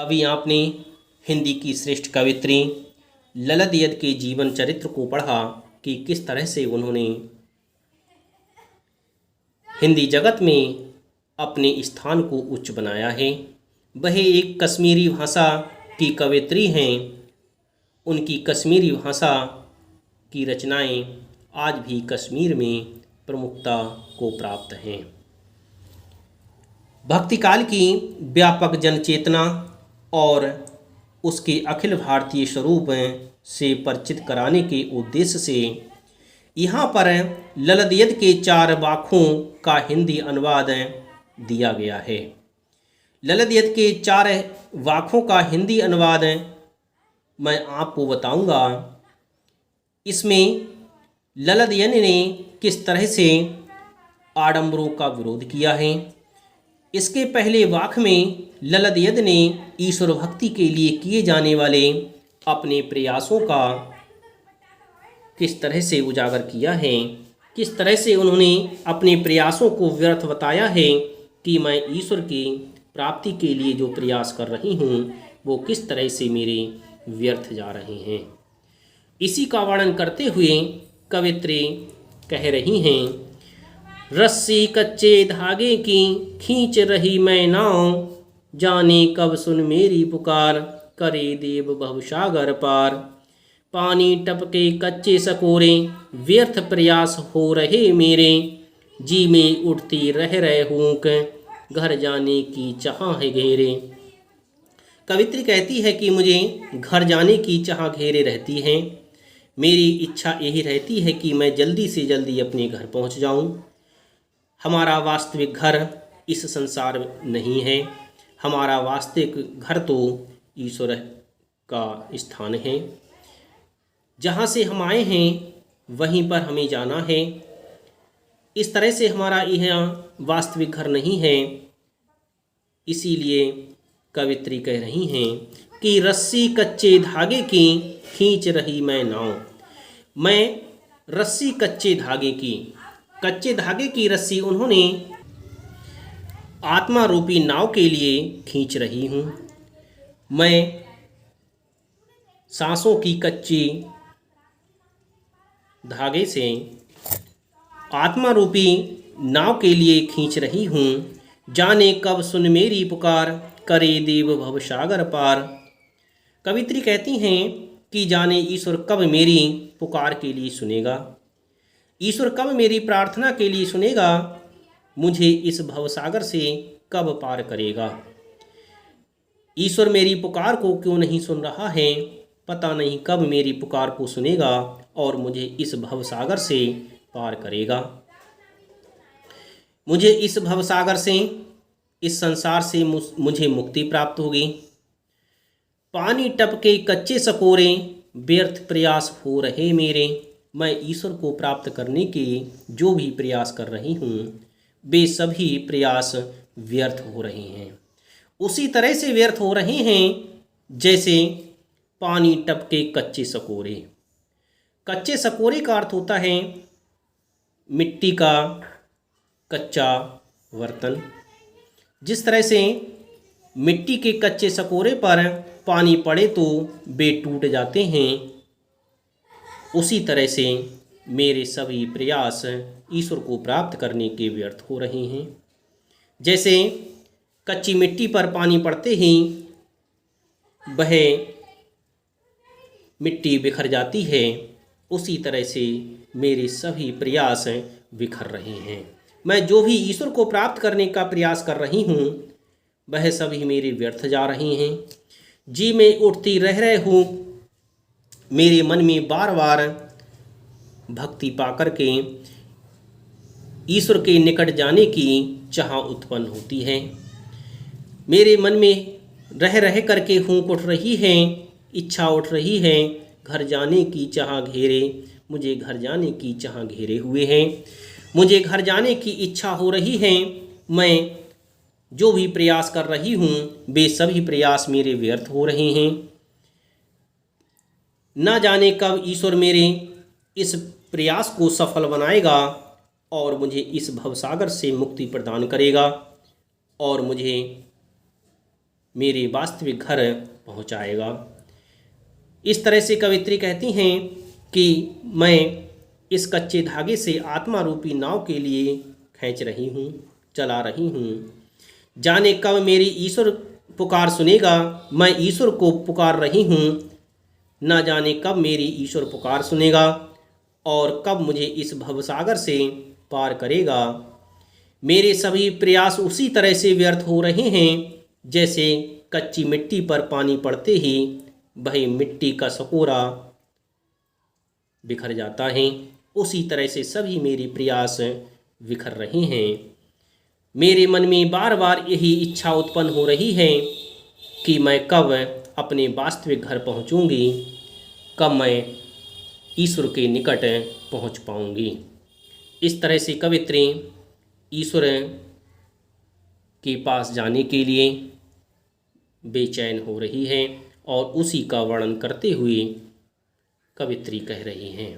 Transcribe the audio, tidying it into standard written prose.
अभी आपने हिंदी की श्रेष्ठ कवित्री ललित यद के जीवन चरित्र को पढ़ा कि किस तरह से उन्होंने हिंदी जगत में अपने स्थान को उच्च बनाया है। वह एक कश्मीरी भाषा की कवित्री हैं। उनकी कश्मीरी भाषा की रचनाएं आज भी कश्मीर में प्रमुखता को प्राप्त हैं। भक्तिकाल की व्यापक जनचेतना और उसके अखिल भारतीय स्वरूप से परिचित कराने के उद्देश्य से यहाँ पर ललित यद के 4 वाक्यों का हिंदी अनुवाद दिया गया है। ललित यद के 4 वाक्यों का हिंदी अनुवाद मैं आपको बताऊंगा। इसमें ललित यद ने किस तरह से आडंबरों का विरोध किया है। इसके पहले वाक्य में ललित यद ने ईश्वर भक्ति के लिए किए जाने वाले अपने प्रयासों का किस तरह से उजागर किया है, किस तरह से उन्होंने अपने प्रयासों को व्यर्थ बताया है कि मैं ईश्वर की प्राप्ति के लिए जो प्रयास कर रही हूँ वो किस तरह से मेरे व्यर्थ जा रहे हैं। इसी का वर्णन करते हुए कवित्री कह रही हैं, रस्सी कच्चे धागे की खींच रही मैं नाव, जाने कब सुन मेरी पुकार, करे देव भवसागर पार। पानी टपके कच्चे सकोरे, व्यर्थ प्रयास हो रहे मेरे, जी में उठती रह रहे हूँक, घर जाने की चाह है घेरे। कवित्री कहती है कि मुझे घर जाने की चाह घेरे रहती है। मेरी इच्छा यही रहती है कि मैं जल्दी से जल्दी अपने घर पहुँच जाऊँ। हमारा वास्तविक घर इस संसार नहीं है। हमारा वास्तविक घर तो ईश्वर का स्थान है। जहाँ से हम आए हैं वहीं पर हमें जाना है। इस तरह से हमारा यह वास्तविक घर नहीं है। इसीलिए कवित्री कह रही हैं कि रस्सी कच्चे धागे की खींच रही मैं नाव। मैं रस्सी कच्चे धागे की रस्सी उन्होंने आत्मा रूपी नाव के लिए खींच रही हूँ। मैं सांसों की कच्ची धागे से आत्मा रूपी नाव के लिए खींच रही हूँ। जाने कब सुन मेरी पुकार, करे देव भवसागर पार। कवित्री कहती हैं कि जाने ईश्वर कब मेरी पुकार के लिए सुनेगा, ईश्वर कब मेरी प्रार्थना के लिए सुनेगा, मुझे इस भवसागर से कब पार करेगा। ईश्वर मेरी पुकार को क्यों नहीं सुन रहा है, पता नहीं कब मेरी पुकार को सुनेगा और मुझे इस भवसागर से पार करेगा। मुझे इस भवसागर से, इस संसार से मुझे मुक्ति प्राप्त होगी। पानी टपके कच्चे सकोरे, व्यर्थ प्रयास हो रहे मेरे। मैं ईश्वर को प्राप्त करने के जो भी प्रयास कर रही हूँ वे सभी प्रयास व्यर्थ हो रहे हैं। उसी तरह से व्यर्थ हो रहे हैं जैसे पानी टपके कच्चे सकोरे। कच्चे सकोरे का अर्थ होता है मिट्टी का कच्चा बर्तन। जिस तरह से मिट्टी के कच्चे सकोरे पर पानी पड़े तो वे टूट जाते हैं, उसी तरह से मेरे सभी प्रयास ईश्वर को प्राप्त करने के व्यर्थ हो रहे हैं। जैसे कच्ची मिट्टी पर पानी पड़ते ही वह मिट्टी बिखर जाती है, उसी तरह से मेरे सभी प्रयास बिखर रहे हैं। मैं जो भी ईश्वर को प्राप्त करने का प्रयास कर रही हूँ वह सभी मेरे व्यर्थ जा रहे हैं। जी में उठती रह रहे हूँ, मेरे मन में बार बार भक्ति पाकर के ईश्वर के निकट जाने की चाह उत्पन्न होती है। मेरे मन में रह रह करके हूँक उठ रही है, इच्छा उठ रही है, घर जाने की चाह घेरे, मुझे घर जाने की चाह घेरे हुए हैं। मुझे घर जाने की इच्छा हो रही है। मैं जो भी प्रयास कर रही हूँ वे सभी प्रयास मेरे व्यर्थ हो रहे हैं। न जाने कब ईश्वर मेरे इस प्रयास को सफल बनाएगा और मुझे इस भवसागर से मुक्ति प्रदान करेगा और मुझे मेरे वास्तविक घर पहुंचाएगा। इस तरह से कवित्री कहती हैं कि मैं इस कच्चे धागे से आत्मा रूपी नाव के लिए खींच रही हूँ, चला रही हूँ। जाने कब मेरी ईश्वर पुकार सुनेगा, मैं ईश्वर को पुकार रही हूँ। ना जाने कब मेरी ईश्वर पुकार सुनेगा और कब मुझे इस भवसागर से पार करेगा। मेरे सभी प्रयास उसी तरह से व्यर्थ हो रहे हैं जैसे कच्ची मिट्टी पर पानी पड़ते ही वही मिट्टी का सकोरा बिखर जाता है, उसी तरह से सभी मेरे प्रयास बिखर रहे हैं। मेरे मन में बार बार यही इच्छा उत्पन्न हो रही है कि मैं कब अपने वास्तविक घर पहुंचूंगी, कब मैं ईश्वर के निकट पहुंच पाऊंगी। इस तरह से कवित्री ईश्वर के पास जाने के लिए बेचैन हो रही है और उसी का वर्णन करते हुए कवित्री कह रही हैं।